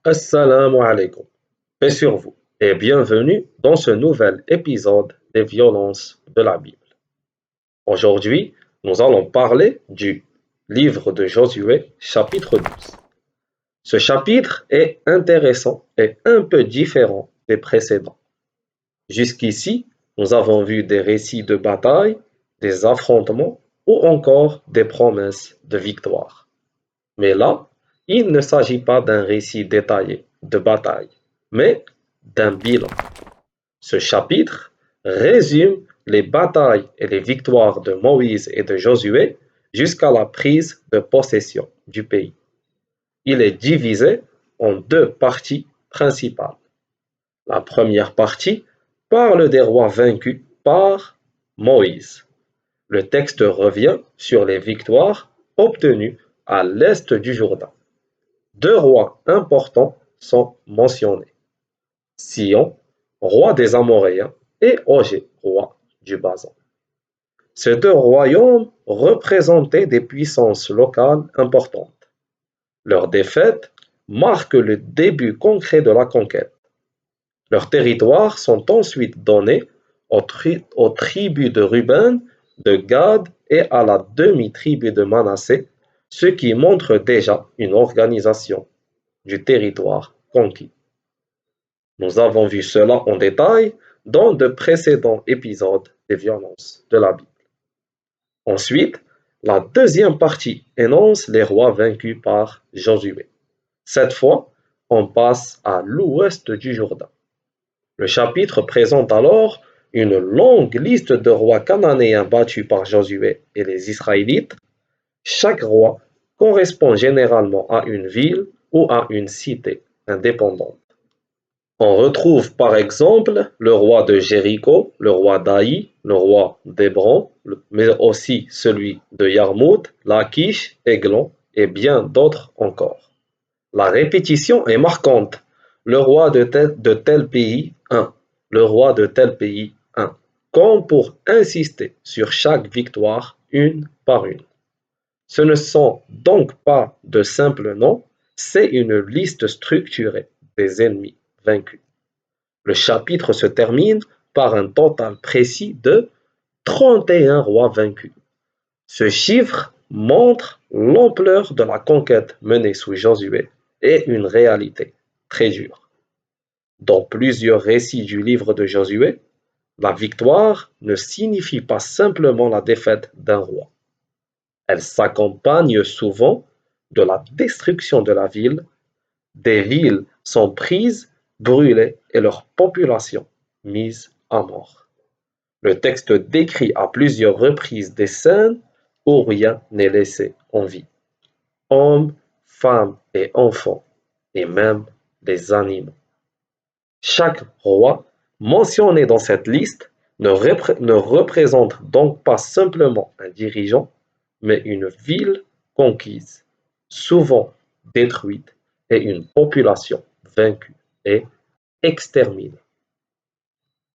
Assalamu alaikum, paix sur vous et bienvenue dans ce nouvel épisode des violences de la Bible. Aujourd'hui, nous allons parler du livre de Josué, chapitre 12. Ce chapitre est intéressant et un peu différent des précédents. Jusqu'ici, nous avons vu des récits de bataille, des affrontements ou encore des promesses de victoire. Mais là, il ne s'agit pas d'un récit détaillé de bataille, mais d'un bilan. Ce chapitre résume les batailles et les victoires de Moïse et de Josué jusqu'à la prise de possession du pays. Il est divisé en deux parties principales. La première partie parle des rois vaincus par Moïse. Le texte revient sur les victoires obtenues à l'est du Jourdain. Deux rois importants sont mentionnés: Sion, roi des Amoréens, et Og, roi du Basan. Ces deux royaumes représentaient des puissances locales importantes. Leur défaite marque le début concret de la conquête. Leurs territoires sont ensuite donnés aux tribus de Ruben, de Gad et à la demi-tribu de Manassé, ce qui montre déjà une organisation du territoire conquis. Nous avons vu cela en détail dans de précédents épisodes des violences de la Bible. Ensuite, la deuxième partie énonce les rois vaincus par Josué. Cette fois, on passe à l'ouest du Jourdain. Le chapitre présente alors une longue liste de rois cananéens battus par Josué et les Israélites. Chaque roi correspond généralement à une ville ou à une cité indépendante. On retrouve par exemple le roi de Jéricho, le roi d'Aï, le roi d'Hébron, mais aussi celui de Yarmout, Lachish, Églon et bien d'autres encore. La répétition est marquante. Le roi de tel pays, un. Le roi de tel pays, un. Comme pour insister sur chaque victoire une par une. Ce ne sont donc pas de simples noms, c'est une liste structurée des ennemis vaincus. Le chapitre se termine par un total précis de 31 rois vaincus. Ce chiffre montre l'ampleur de la conquête menée sous Josué et une réalité très dure. Dans plusieurs récits du livre de Josué, la victoire ne signifie pas simplement la défaite d'un roi. Elle s'accompagne souvent de la destruction de la ville. Des villes sont prises, brûlées et leur population mise à mort. Le texte décrit à plusieurs reprises des scènes où rien n'est laissé en vie. Hommes, femmes et enfants, et même des animaux. Chaque roi mentionné dans cette liste ne représente donc pas simplement un dirigeant, mais une ville conquise, souvent détruite, et une population vaincue et exterminée.